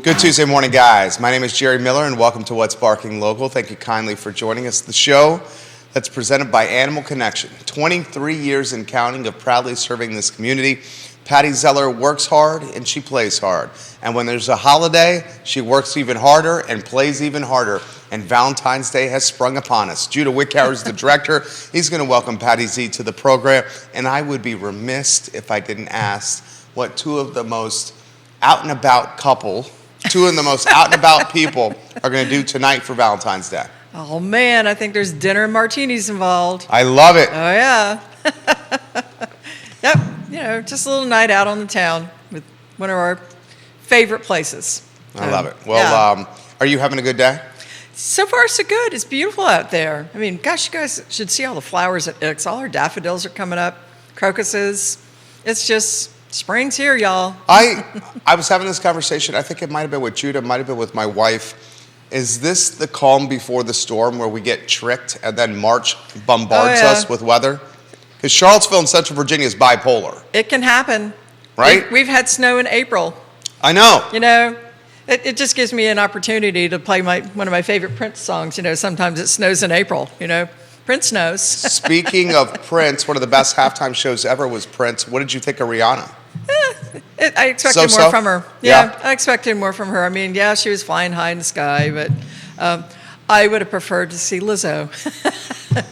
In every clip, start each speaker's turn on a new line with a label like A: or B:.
A: Good Tuesday morning, guys. My name is Jerry Miller, and welcome to What's Barking Local. Thank you kindly for joining us. The show that's presented by Animal Connection. 23 years and counting of proudly serving this community. Pattie Zeller works hard and she plays hard. And when there's a holiday, she works even harder and plays even harder. And Valentine's Day has sprung upon us. Judah Wickhauer is the director. He's going to welcome Pattie Z to the program. And I would be remiss if I didn't ask what two of the most out and about people are going to do tonight for Valentine's Day.
B: Oh man, I think there's dinner and martinis involved.
A: I love it.
B: Oh yeah. Yep, just a little night out on the town with one of our favorite places.
A: I love it. Well, are you having a good day?
B: So far so good. It's beautiful out there. I mean, gosh, you guys should see all the flowers at Ix. All our daffodils are coming up, crocuses. It's just spring's here, y'all.
A: I was having this conversation. I think it might have been with Judah, might have been with my wife. Is this the calm before the storm where we get tricked and then March bombards us with weather? Because Charlottesville and Central Virginia is bipolar.
B: It can happen.
A: Right?
B: We've had snow in April.
A: I know.
B: It just gives me an opportunity to play one of my favorite Prince songs. Sometimes it snows in April, Prince knows.
A: Speaking of Prince, one of the best halftime shows ever was Prince. What did you think of Rihanna?
B: I expected more from her. Yeah, I expected more from her. I mean, she was flying high in the sky, but I would have preferred to see Lizzo,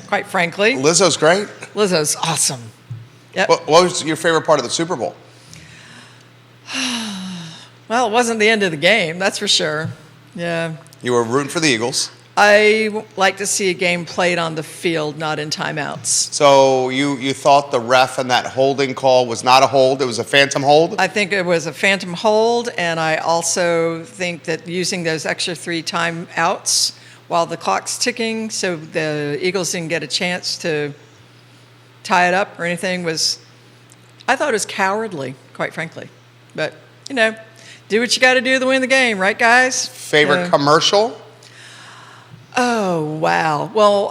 B: quite frankly.
A: Lizzo's great.
B: Lizzo's awesome. Yep.
A: What was your favorite part of the Super Bowl?
B: Well, it wasn't the end of the game, that's for sure. Yeah.
A: You were rooting for the Eagles.
B: I like to see a game played on the field, not in timeouts.
A: So you thought the ref and that holding call was not a hold, it was a phantom hold?
B: I think it was a phantom hold, and I also think that using those extra 3 timeouts while the clock's ticking so the Eagles didn't get a chance to tie it up or anything I thought it was cowardly, quite frankly. But, do what you got to do to win the game, right, guys?
A: Favorite commercial?
B: Oh, wow. Well,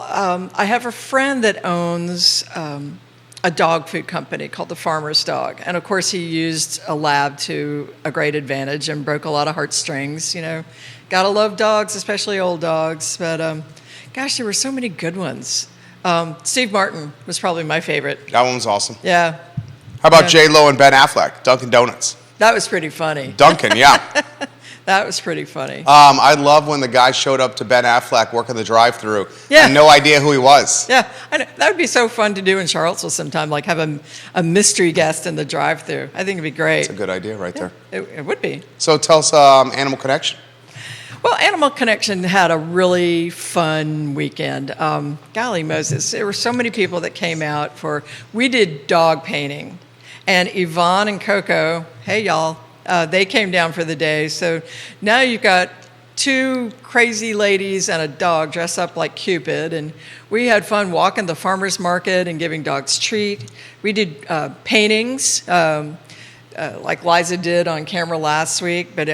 B: I have a friend that owns a dog food company called The Farmer's Dog. And, of course, he used a lab to a great advantage and broke a lot of heartstrings. Gotta love dogs, especially old dogs. But, gosh, there were so many good ones. Steve Martin was probably my favorite.
A: That one was awesome.
B: Yeah.
A: How about J-Lo and Ben Affleck, Dunkin' Donuts?
B: That was pretty funny.
A: Dunkin', yeah.
B: That was pretty funny.
A: I love when the guy showed up to Ben Affleck working the drive-thru and no idea who he was.
B: Yeah, I know. That would be so fun to do in Charlottesville sometime, like have a mystery guest in the drive-thru. I think it'd be great.
A: That's a good idea right there.
B: It would be.
A: So tell us Animal Connection.
B: Well, Animal Connection had a really fun weekend. Golly Moses, there were so many people that came out we did dog painting. And Yvonne and Coco, hey y'all, they came down for the day. So now you've got 2 crazy ladies and a dog dressed up like Cupid. And we had fun walking the farmer's market and giving dogs treat. We did paintings like Liza did on camera last week. But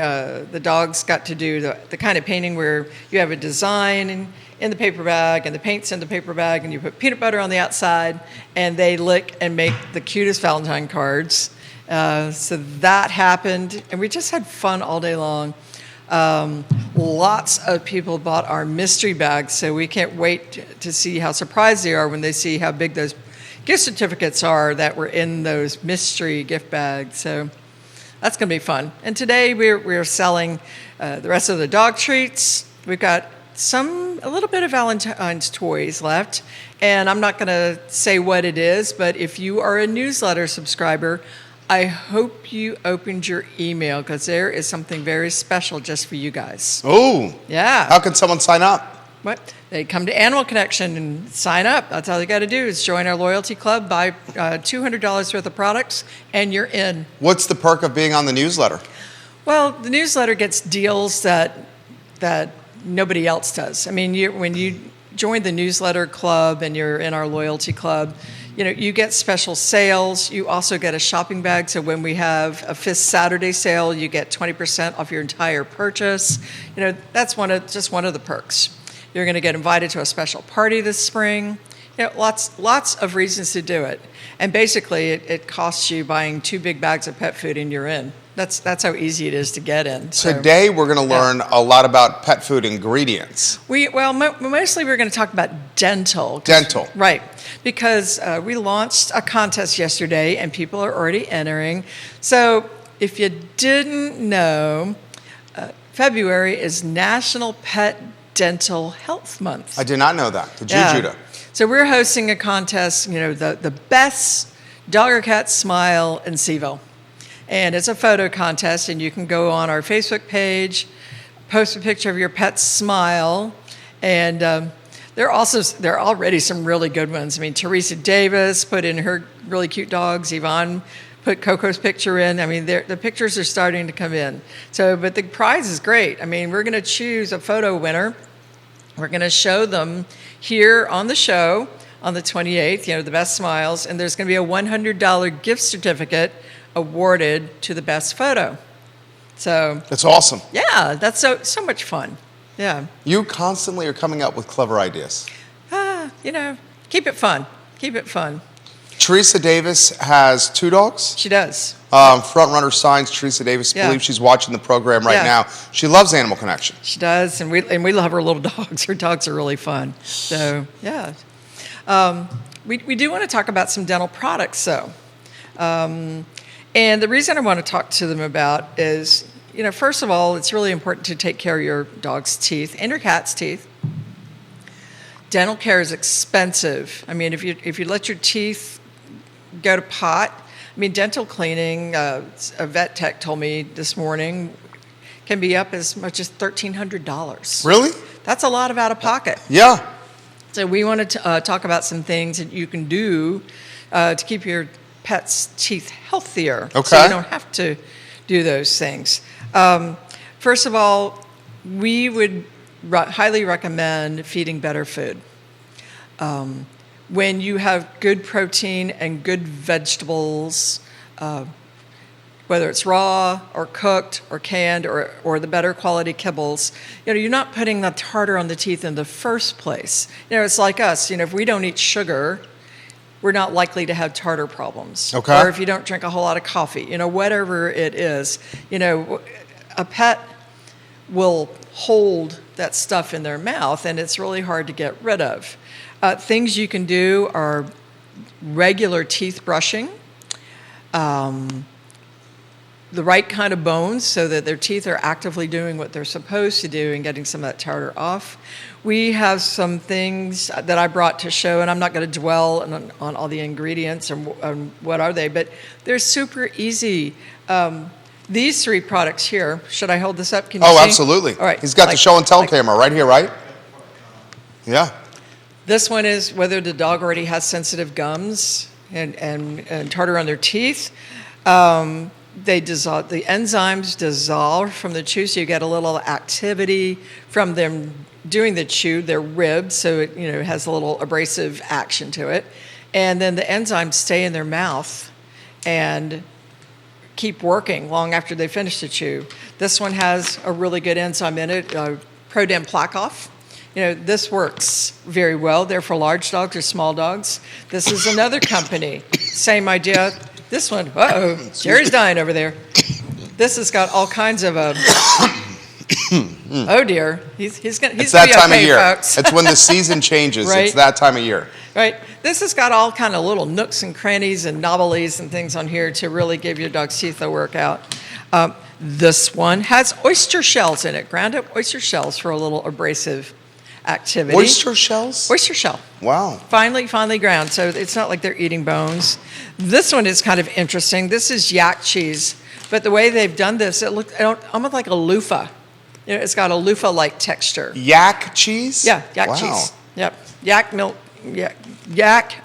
B: the dogs got to do the kind of painting where you have a design in the paper bag, and the paint's in the paper bag, and you put peanut butter on the outside, and they lick and make the cutest Valentine cards. So that happened, and we just had fun all day long. Lots of people bought our mystery bags, so we can't wait to see how surprised they are when they see how big those gift certificates are that were in those mystery gift bags. So that's going to be fun. And today we're selling the rest of the dog treats. We've got a little bit of Valentine's toys left, and I'm not going to say what it is, but if you are a newsletter subscriber, I hope you opened your email because there is something very special just for you guys.
A: Oh,
B: yeah.
A: How can someone sign up?
B: What? They come to Animal Connection and sign up. That's all they got to do is join our loyalty club, buy $200 worth of products, and you're in.
A: What's the perk of being on the newsletter?
B: Well, the newsletter gets deals that nobody else does. I mean, when you join the newsletter club and you're in our loyalty club, you get special sales. You also get a shopping bag. So when we have a 5th Saturday sale, you get 20% off your entire purchase. That's just one of the perks. You're going to get invited to a special party this spring. Lots of reasons to do it. And basically, it costs you buying 2 big bags of pet food and you're in. That's how easy it is to get in. So,
A: Today, we're going to learn a lot about pet food ingredients.
B: Mostly we're going to talk about dental.
A: Dental.
B: Right. Because we launched a contest yesterday and people are already entering. So if you didn't know, February is National Pet Dental Health Month.
A: I did not know that. Did you,
B: Yeah.
A: Judah?
B: So we're hosting a contest, the best dog or cat smile in CVille. And it's a photo contest, and you can go on our Facebook page, post a picture of your pet's smile, and there are already some really good ones. I mean, Teresa Davis put in her really cute dogs. Yvonne put Coco's picture in. I mean, the pictures are starting to come in. So, but the prize is great. I mean, we're going to choose a photo winner. We're going to show them here on the show on the 28th, the best smiles, and there's going to be a $100 gift certificate awarded to the best photo. So
A: That's awesome.
B: yeah, that's so much fun. Yeah.
A: You constantly are coming up with clever ideas.
B: Keep it fun. Keep it fun.
A: Teresa Davis has 2 dogs.
B: She does.
A: Front runner signs. Teresa Davis,
B: Yeah.
A: believes she's watching the program right
B: Yeah.
A: now. She loves Animal Connection.
B: She does, and we love her little dogs. Her dogs are really fun. So yeah, we do want to talk about some dental products, though. And the reason I want to talk to them about is, first of all, it's really important to take care of your dog's teeth and your cat's teeth. Dental care is expensive. I mean, if you let your teeth go to pot, dental cleaning, a vet tech told me this morning, can be up as much as $1,300.
A: Really?
B: That's a lot of out of pocket.
A: Yeah.
B: So we wanted to talk about some things that you can do to keep your pet's teeth healthier.
A: Okay.
B: So you don't have to do those things. First of all, we would highly recommend feeding better food. When you have good protein and good vegetables, whether it's raw or cooked or canned or the better quality kibbles, you're not putting the tartar on the teeth in the first place. It's like us. If we don't eat sugar, we're not likely to have tartar problems.
A: Okay.
B: Or if you don't drink a whole lot of coffee, whatever it is, a pet will hold that stuff in their mouth, and it's really hard to get rid of. Things you can do are regular teeth brushing, the right kind of bones so that their teeth are actively doing what they're supposed to do and getting some of that tartar off. We have some things that I brought to show, and I'm not going to dwell on all the ingredients and what are they, but they're super easy. These 3 products here, should I hold this up? Can you see?
A: Absolutely.
B: All right.
A: He's got the show and tell camera right here, right? Yeah.
B: This one is whether the dog already has sensitive gums and tartar on their teeth. They dissolve, the enzymes dissolve from the chew, so you get a little activity from them doing the chew. They're ribbed, so it has a little abrasive action to it, and then the enzymes stay in their mouth and keep working long after they finish the chew. This one has a really good enzyme in it, Prodem Plaque Off. This works very well. They're for large dogs or small dogs. This is another company, same idea. This one, Jerry's dying over there. This has got all kinds of oh dear, he's gonna
A: It's
B: be
A: that time
B: okay,
A: of year.
B: folks.
A: It's when the season changes.
B: Right.
A: It's that time of year.
B: Right. This has got all kind of little nooks and crannies and novelties and things on here to really give your dog's teeth a workout. This one has oyster shells in it, ground up oyster shells for a little abrasive activity.
A: Oyster shells?
B: Oyster shell.
A: Wow.
B: Finely ground, so it's not like they're eating bones. This one is kind of interesting. This is yak cheese, but the way they've done this, it looks almost like a loofah. It's got a loofah-like texture.
A: Yak cheese?
B: Yeah, yak
A: Wow.
B: cheese. Yep, yak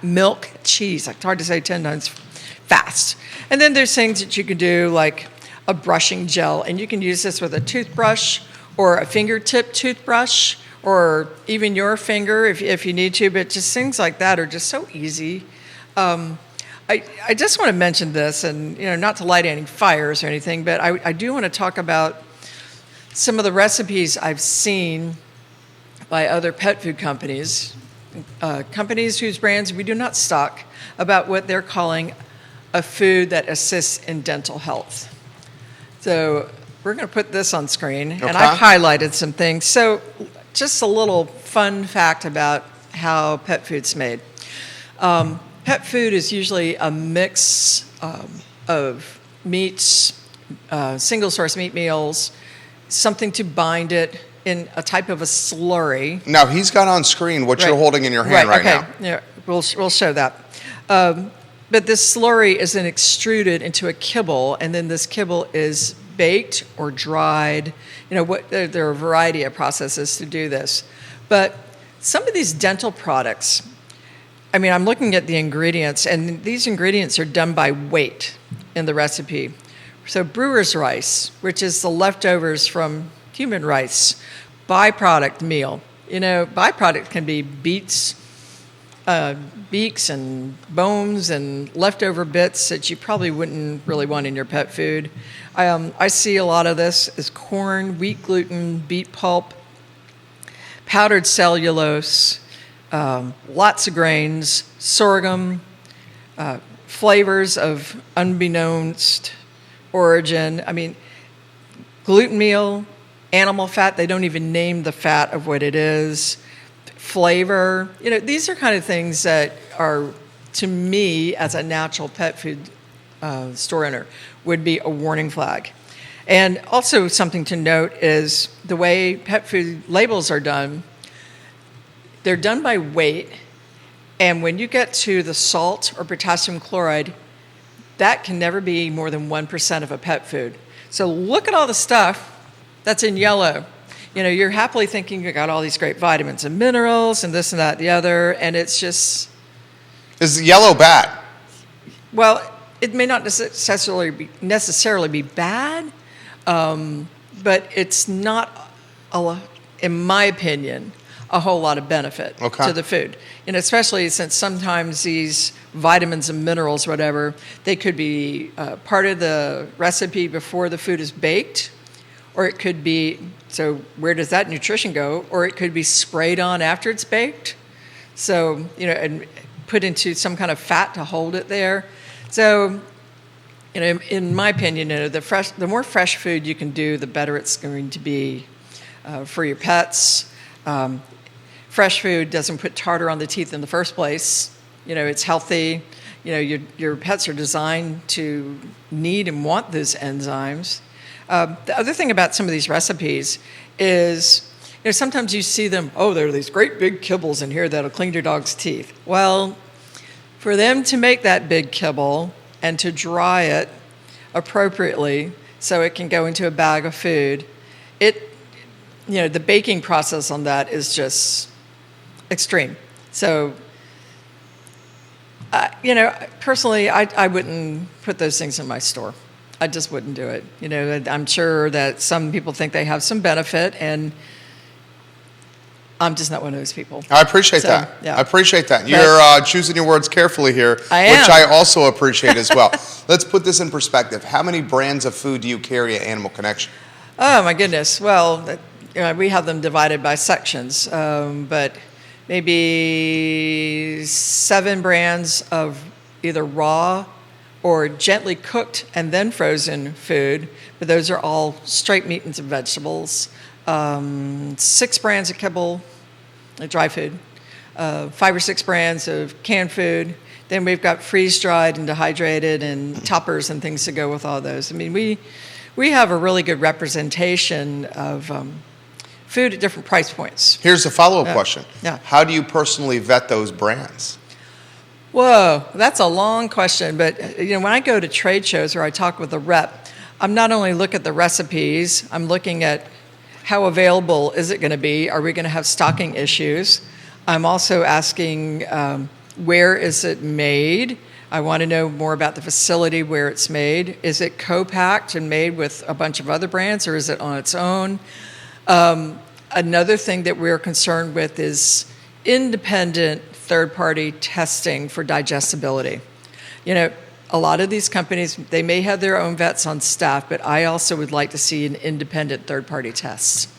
B: milk cheese. It's hard to say 10 times fast. And then there's things that you can do like a brushing gel, and you can use this with a toothbrush or a fingertip toothbrush, or even your finger if you need to, but just things like that are just so easy. I just want to mention this, and not to light any fires or anything, but I do want to talk about some of the recipes I've seen by other pet food companies, companies whose brands we do not stock about what they're calling a food that assists in dental health. So we're going to put this on screen, and I've highlighted some things. So just a little fun fact about how pet food's made. Pet food is usually a mix of meats, single-source meat meals, something to bind it in a type of a slurry.
A: Now, he's got on screen what you're holding in your hand right now.
B: Yeah, we'll show that. But this slurry is then extruded into a kibble, and then this kibble is baked or dried. There are a variety of processes to do this. But some of these dental products, I'm looking at the ingredients, and these ingredients are done by weight in the recipe. So brewer's rice, which is the leftovers from human rice, byproduct meal. Byproduct can be beaks and bones and leftover bits that you probably wouldn't really want in your pet food. I see a lot of this as corn, wheat gluten, beet pulp, powdered cellulose, lots of grains, sorghum, flavors of unbeknownst origin. Gluten meal, animal fat, they don't even name the fat of what it is. Flavor, these are kind of things that are, to me, as a natural pet food store owner, would be a warning flag. And also something to note is the way pet food labels are done. They're done by weight, and when you get to the salt or potassium chloride, that can never be more than 1% of a pet food. So look at all the stuff that's in yellow. You're happily thinking you got all these great vitamins and minerals and this and that and the other, and it's just...
A: Is yellow bad?
B: Well, it may not necessarily be bad, but it's not, in my opinion, a whole lot of benefit to the food. Especially since sometimes these vitamins and minerals, whatever, they could be part of the recipe before the food is baked, or it could be, so where does that nutrition go? Or it could be sprayed on after it's baked. So, and put into some kind of fat to hold it there. So, in my opinion, the more fresh food you can do, the better it's going to be for your pets. Fresh food doesn't put tartar on the teeth in the first place. It's healthy. Your pets are designed to need and want those enzymes. The other thing about some of these recipes is, sometimes you see them, there are these great big kibbles in here that'll clean your dog's teeth. Well, for them to make that big kibble and to dry it appropriately so it can go into a bag of food, the baking process on that is just extreme. So, personally, I wouldn't put those things in my store. I just wouldn't do it. I'm sure that some people think they have some benefit, and I'm just not one of those people.
A: I appreciate that.
B: Yeah.
A: I appreciate that. You're choosing your words carefully here,
B: I am.
A: which I also appreciate as well. Let's put this in perspective. How many brands of food do you carry at Animal Connection?
B: Oh, my goodness. Well, we have them divided by sections, but maybe 7 brands of either raw or gently cooked and then frozen food, but those are all straight meat and some vegetables. 6 brands of kibble, dry food, 5 or 6 brands of canned food. Then we've got freeze-dried and dehydrated and toppers and things to go with all those. We have a really good representation of food at different price points.
A: Here's a follow-up question.
B: Yeah.
A: How do you personally vet those brands?
B: Whoa, that's a long question. But when I go to trade shows or I talk with a rep, I'm not only looking at the recipes, I'm looking at how available is it going to be? Are we going to have stocking issues? I'm also asking where is it made? I want to know more about the facility where it's made. Is it co-packed and made with a bunch of other brands, or is it on its own? Another thing that we're concerned with is independent third-party testing for digestibility. A lot of these companies, they may have their own vets on staff, but I also would like to see an independent third-party test.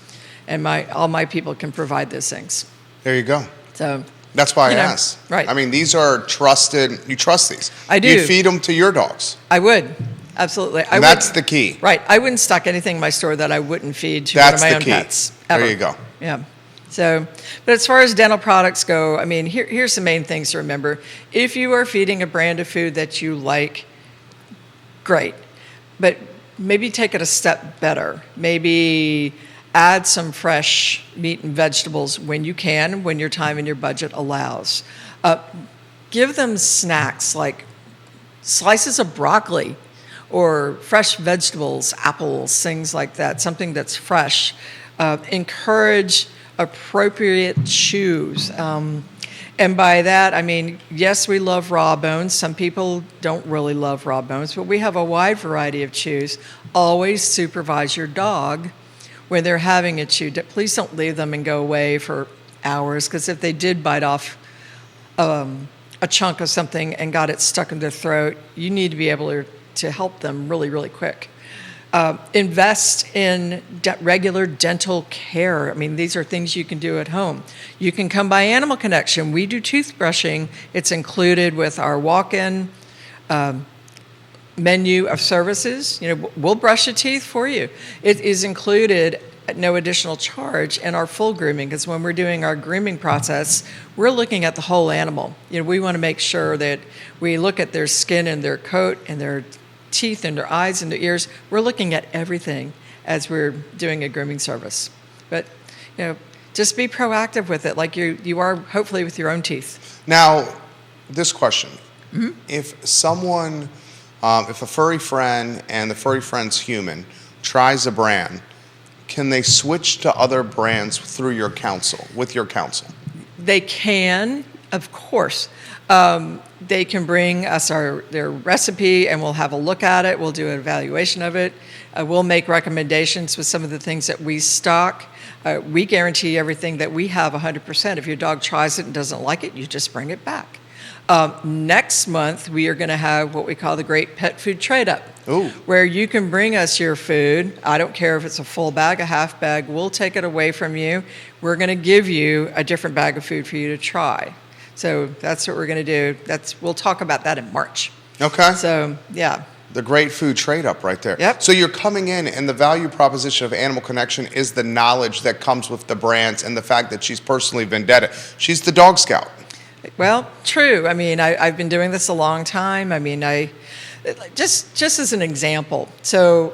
B: And all my people can provide those things.
A: There you go.
B: So
A: That's why I
B: You know,
A: asked.
B: right.
A: I mean, these are trusted. You trust these.
B: I do.
A: You feed them to your dogs.
B: I would. Absolutely.
A: And that's the key.
B: Right. I wouldn't stock anything in my store that I wouldn't feed to
A: That's
B: one of my
A: the
B: own
A: key.
B: pets. Ever.
A: There you go.
B: Yeah. So, but as far as dental products go, I mean, here's the main things to remember. If you are feeding a brand of food that you like, great. But maybe take it a step better. Maybe add some fresh meat and vegetables when you can, when your time and your budget allows. Give them snacks like slices of broccoli or fresh vegetables, apples, things like that, something that's fresh. Encourage appropriate chews. And by that, I mean, yes, we love raw bones. Some people don't really love raw bones, but we have a wide variety of chews. Always supervise your dog when they're having a chew. Please don't leave them and go away for hours, because if they did bite off a chunk of something and got it stuck in their throat, you need to be able to help them really, really quick. Invest in regular dental care. I mean, these are things you can do at home. You can come by Animal Connection. We do toothbrushing. It's included with our walk-in menu of services. You know, we'll brush your teeth for you. It is included at no additional charge in our full grooming, because when we're doing our grooming process, we're looking at the whole animal. You know, we want to make sure that we look at their skin and their coat and their teeth and their eyes and their ears. We're looking at everything as we're doing a grooming service. But, you know, just be proactive with it, like you are hopefully with your own teeth.
A: Now, this question. If someone, if a furry friend and the furry friend's human tries a brand, can they switch to other brands through your counsel, with your counsel?
B: They can, of course. They can bring us their recipe, and we'll have a look at it. We'll do an evaluation of it. We'll make recommendations with some of the things that we stock. We guarantee everything that we have 100%. If your dog tries it and doesn't like it, you just bring it back. Next month, we are going to have what we call the Great Pet Food Trade-Up, where you can bring us your food. I don't care if it's a full bag, a half bag. We'll take it away from you. We're going to give you a different bag of food for you to try. So that's what we're going to do. We'll talk about that in March.
A: Okay.
B: So, yeah.
A: The Great Food Trade-Up right there.
B: Yep.
A: So you're coming in, and the value proposition of Animal Connection is the knowledge that comes with the brands and the fact that she's personally vendetta. She's the dog scout.
B: Well, true. I mean, I've been doing this a long time. I mean, just as an example. So,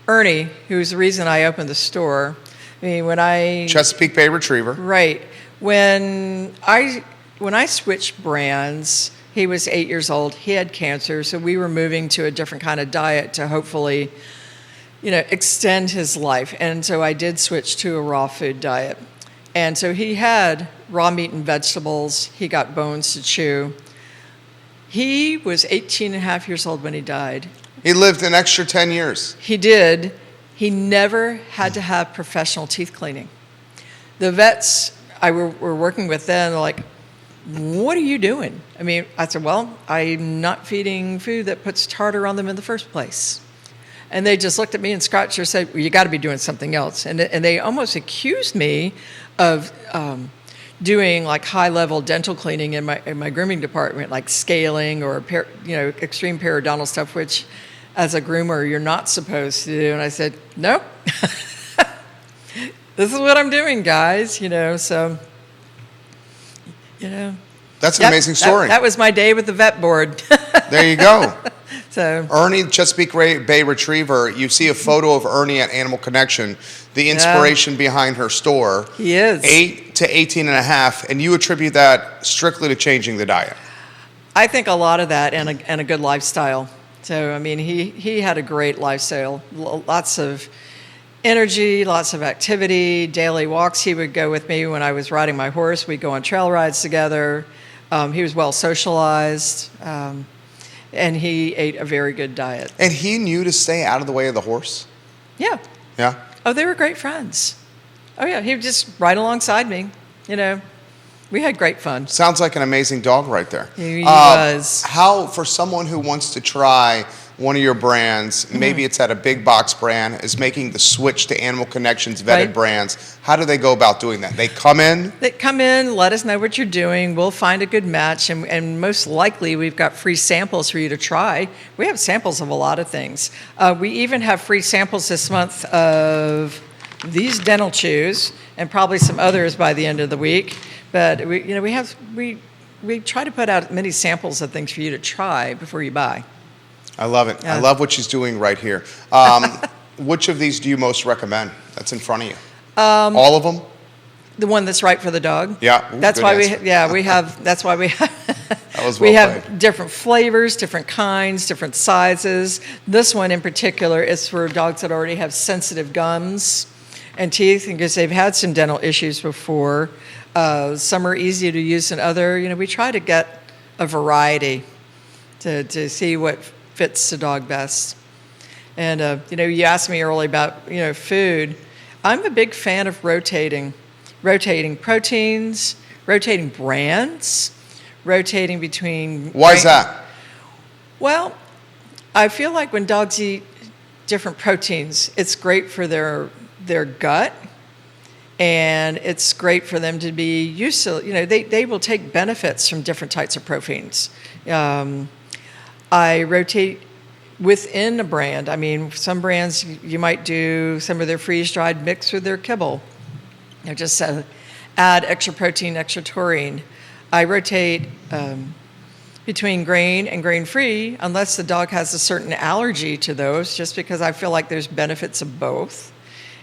B: Ernie, who's the reason I opened the store. I mean,
A: Chesapeake Bay Retriever.
B: Right. When I switched brands, he was 8 years old. He had cancer, so we were moving to a different kind of diet to hopefully, extend his life. And so I did switch to a raw food diet. And so he had raw meat and vegetables. He got bones to chew. He was 18 and a half years old when he died.
A: He lived an extra 10 years.
B: He did. He never had to have professional teeth cleaning. The vets we're working with then are like, what are you doing? I mean, I said, well, I'm not feeding food that puts tartar on them in the first place. And they just looked at me and scratched their head, well, you got to be doing something else. And they almost accused me of doing like high-level dental cleaning in my grooming department, like scaling or extreme periodontal stuff, which as a groomer you're not supposed to do. And I said, nope. This is what I'm doing, guys. So.
A: That's an amazing story.
B: That was my day with the vet board.
A: There you go.
B: So
A: Ernie, Chesapeake Bay Retriever, you see a photo of Ernie at Animal Connection, the inspiration behind her store.
B: He is.
A: 8 to 18 and a half, and you attribute that strictly to changing the diet.
B: I think a lot of that and a good lifestyle. So, I mean, he had a great lifestyle, lots of energy, lots of activity, daily walks. He would go with me when I was riding my horse. We'd go on trail rides together. He was well socialized, and he ate a very good diet.
A: And he knew to stay out of the way of the horse?
B: Yeah.
A: Yeah?
B: Oh, they were great friends. Oh, yeah, he would just ride alongside me, We had great fun.
A: Sounds like an amazing dog right there.
B: He was.
A: How, for someone who wants to try one of your brands, maybe it's at a big box brand, is making the switch to Animal Connections vetted brands, how do they go about doing that? They come in?
B: They come in, let us know what you're doing. We'll find a good match, and most likely we've got free samples for you to try. We have samples of a lot of things. We even have free samples this month of these dental chews and probably some others by the end of the week. But we try to put out many samples of things for you to try before you buy.
A: I love it.
B: Yeah.
A: I love what she's doing right here. Which of these do you most recommend that's in front of you? All of them?
B: The one that's right for the dog.
A: Yeah. Ooh,
B: that's
A: good
B: why
A: answer.
B: we have. That's why we have.
A: That was
B: we
A: well
B: have
A: played.
B: different flavors, different kinds, different sizes. This one in particular is for dogs that already have sensitive gums and teeth, because they've had some dental issues before. Some are easier to use than other. We try to get a variety to see what fits the dog best. And you asked me earlier about food. I'm a big fan of rotating proteins, rotating brands, rotating between.
A: Why is that?
B: Well, I feel like when dogs eat different proteins, it's great for their gut, and it's great for them to be used to. They will take benefits from different types of proteins. I rotate within a brand. I mean, some brands you might do some of their freeze-dried mixed with their kibble. Just add extra protein, extra taurine. I rotate between grain and grain-free unless the dog has a certain allergy to those, just because I feel like there's benefits of both.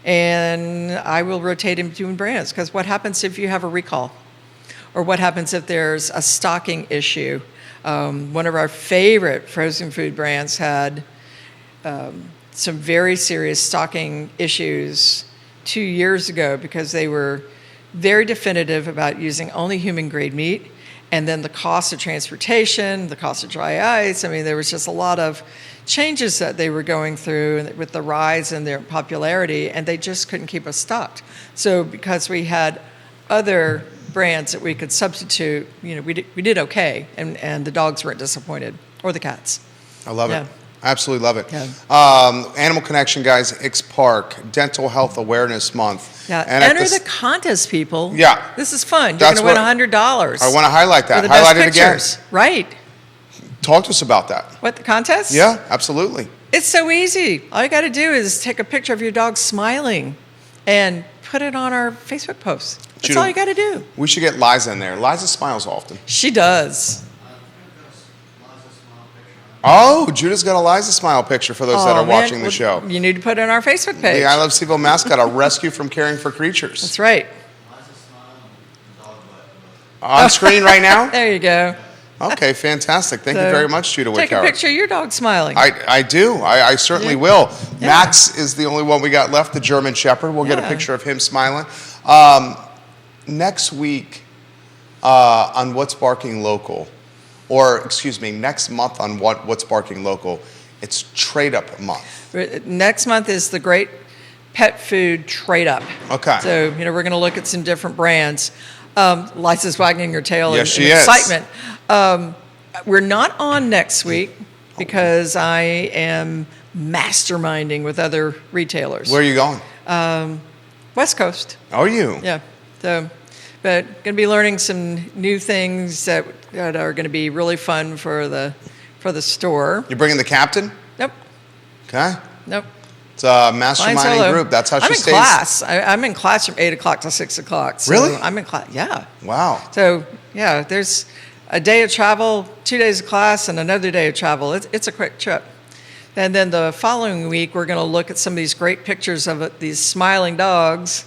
B: And I will rotate in between brands, because what happens if you have a recall? Or what happens if there's a stocking issue? One of our favorite frozen food brands had some very serious stocking issues 2 years ago, because they were very definitive about using only human-grade meat, and then the cost of transportation, the cost of dry ice. I mean, there was just a lot of changes that they were going through with the rise in their popularity, and they just couldn't keep us stocked. So because we had other brands that we could substitute, we did okay, and the dogs weren't disappointed, or the cats.
A: I love it. Absolutely love it.
B: Yeah.
A: Animal Connection, guys, Ix Park, Dental Health Awareness Month.
B: Yeah,
A: And
B: enter the contest, people.
A: Yeah.
B: This is fun. You're
A: That's
B: going to win
A: what-
B: $100.
A: I want to highlight that.
B: For the best
A: Highlight it again.
B: pictures. Right.
A: Talk to us about that.
B: What, the contest?
A: Yeah, absolutely.
B: It's so easy. All you got to do is take a picture of your dog smiling and put it on our Facebook post. That's
A: Judah,
B: all you got to do.
A: We should get Liza in there. Liza smiles often.
B: She does.
A: Oh, Judah's got a Liza smile picture for those that are watching the show.
B: You need to put it on our Facebook page.
A: The I Love CVille mascot, a rescue from caring for creatures.
B: That's right.
A: On screen right now?
B: There you go.
A: Okay, fantastic. Thank you very much, Judah
B: Take a
A: Whitcower.
B: picture of your dog smiling.
A: I do. I certainly will.
B: Yeah.
A: Max is the only one we got left, the German Shepherd. We'll get a
B: Yeah.
A: picture of him smiling. Next week on What's Barking Local, or excuse me, next month on What's Barking Local, it's Trade Up Month.
B: Next month is the Great Pet Food Trade Up.
A: Okay.
B: So, we're going to look at some different brands. Liza's wagging her tail
A: Yes,
B: in
A: she is.
B: excitement. We're not on next week because I am masterminding with other retailers.
A: Where are you going?
B: West Coast.
A: Are you?
B: Yeah. So, but going to be learning some new things that are going to be really fun for the store.
A: You're bringing the captain?
B: Nope.
A: Okay.
B: Nope.
A: It's a
B: Flying
A: masterminding
B: solo.
A: group. That's how
B: I'm
A: she
B: in
A: stays.
B: class. I'm in class from 8 o'clock to 6 o'clock. So
A: Really?
B: I'm in class. Yeah.
A: Wow.
B: So, yeah, there's a day of travel, 2 days of class, and another day of travel. It's a quick trip. And then the following week, we're going to look at some of these great pictures of these smiling dogs,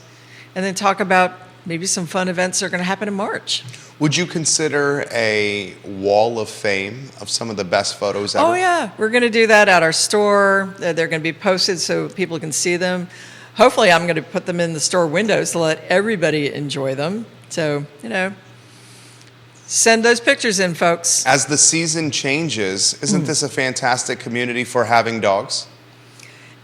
B: and then talk about maybe some fun events that are going to happen in March.
A: Would you consider a wall of fame of some of the best photos ever?
B: Oh, yeah. We're going to do that at our store. They're going to be posted so people can see them. Hopefully, I'm going to put them in the store windows to let everybody enjoy them. So, send those pictures in, folks.
A: As the season changes, isn't this a fantastic community for having dogs?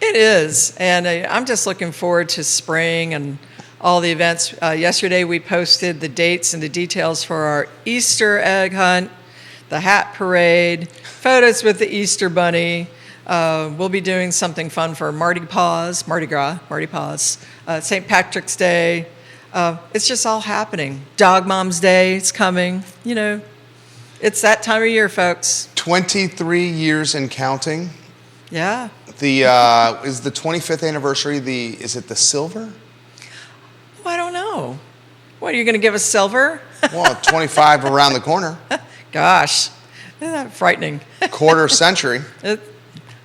B: It is. And I'm just looking forward to spring and all the events. Yesterday, we posted the dates and the details for our Easter egg hunt, the hat parade, photos with the Easter bunny, We'll be doing something fun for Mardi Gras, St. Patrick's Day. It's just all happening. Dog Mom's Day is coming. You know, it's that time of year, folks.
A: 23 years and counting.
B: Yeah.
A: Is the 25th anniversary is it the silver?
B: Oh, I don't know. What, are you going to give us silver?
A: Well, 25 around the corner.
B: Gosh, isn't that frightening?
A: Quarter century.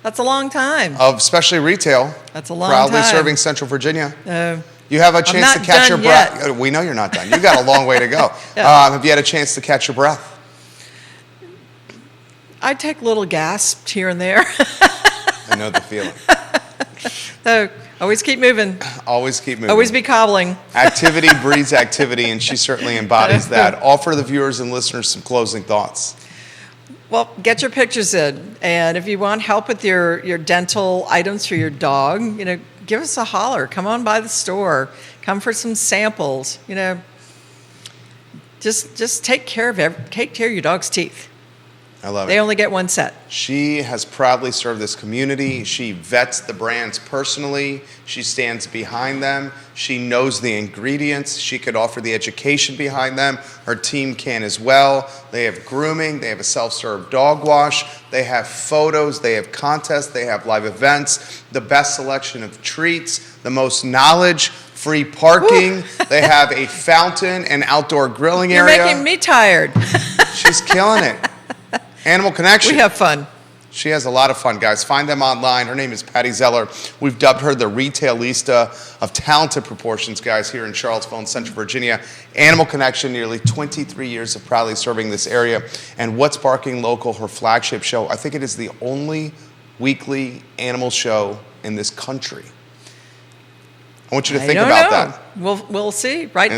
B: That's a long time.
A: Of especially retail.
B: That's a long
A: proudly
B: time.
A: Serving Central Virginia. You have a chance to catch your breath.
B: Yet.
A: We know you're not done. You got a long way to go.
B: Yeah.
A: Have you had a chance to catch your breath?
B: I take little gasps here and there.
A: I know the feeling.
B: So always keep moving.
A: Always keep moving.
B: Always be cobbling.
A: Activity breeds activity, and she certainly embodies that. Offer the viewers and listeners some closing thoughts.
B: Well, get your pictures in, and if you want help with your dental items for your dog, you know, give us a holler. Come on by the store. Come for some samples. You know, just take care of your dog's teeth.
A: I love it.
B: They only get one set.
A: She has proudly served this community. She vets the brands personally. She stands behind them. She knows the ingredients. She could offer the education behind them. Her team can as well. They have grooming. They have a self-serve dog wash. They have photos. They have contests. They have live events. The best selection of treats. The most knowledge. Free parking. They have a fountain and outdoor grilling area.
B: You're making me tired.
A: She's killing it. Animal Connection.
B: We have fun.
A: She has a lot of fun, guys. Find them online. Her name is Pattie Zeller. We've dubbed her the retailista of talented proportions, guys, here in Charlottesville and Central Virginia. Animal Connection, nearly 23 years of proudly serving this area. And What's Barking Local, her flagship show. I think it is the only weekly animal show in this country. I want you to think about that.
B: We'll see, right?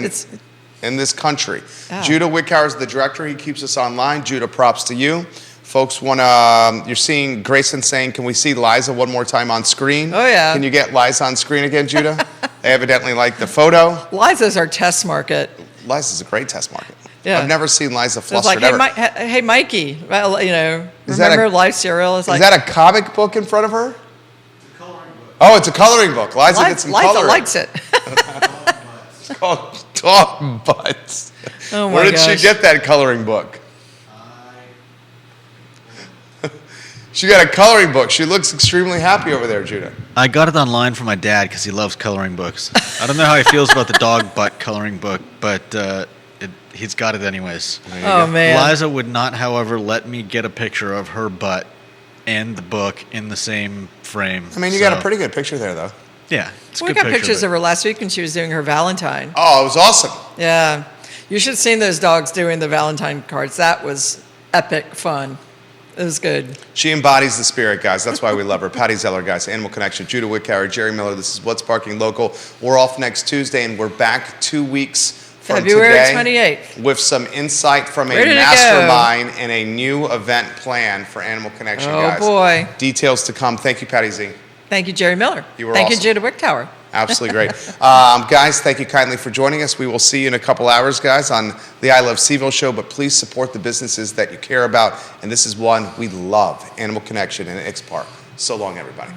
A: In this country.
B: Oh.
A: Judah Wickower is the director. He keeps us online. Judah, props to you. Folks you're seeing Grayson saying, can we see Liza one more time on screen?
B: Oh, yeah.
A: Can you get Liza on screen again, Judah? They evidently like the photo.
B: Liza's our test market.
A: Liza's a great test market.
B: Yeah.
A: I've never seen Liza
B: So it's
A: flustered
B: like, hey, Mikey, well, you know,
A: Is that
B: remember
A: a-
B: Life Cereal? It's like,
A: Is that a comic book in front of her? Oh, it's a coloring book. Liza gets some
B: Liza
A: coloring.
B: likes it.
A: It's called Dog Butts.
B: Oh, my
A: Where did
B: gosh.
A: she get that coloring book? She got a coloring book. She looks extremely happy over there, Judah.
C: I got it online from my dad because he loves coloring books. I don't know how he feels about the dog butt coloring book, but he's got it anyways.
B: Oh, man.
C: Liza would not, however, let me get a picture of her butt and the book in the same frame.
A: I mean, you got a pretty good picture there, though.
C: Yeah, it's a
B: We
C: good
B: got pictures
C: but-
B: of her last week when she was doing her Valentine.
A: Oh, it was awesome.
B: Yeah. You should have seen those dogs doing the Valentine cards. That was epic fun. It was good.
A: She embodies the spirit, guys. That's why we love her. Pattie Zeller, guys. Animal Connection. Judah Wickower, Jerry Miller. This is What's Barking Local. We're off next Tuesday, and we're back 2 weeks from
B: February
A: today
B: 28th.
A: with some insight from a
B: Ready to go.
A: mastermind and a new event plan for Animal Connection,
B: Oh,
A: guys.
B: boy.
A: Details to come. Thank you, Pattie Z.
B: Thank you, Jerry Miller.
A: You were
B: Thank you,
A: awesome.
B: Judah Wicktower.
A: Absolutely great. Guys, thank you kindly for joining us. We will see you in a couple hours, guys, on the I Love CVille show, but please support the businesses that you care about, and this is one we love, Animal Connection in X Park. So long, everybody.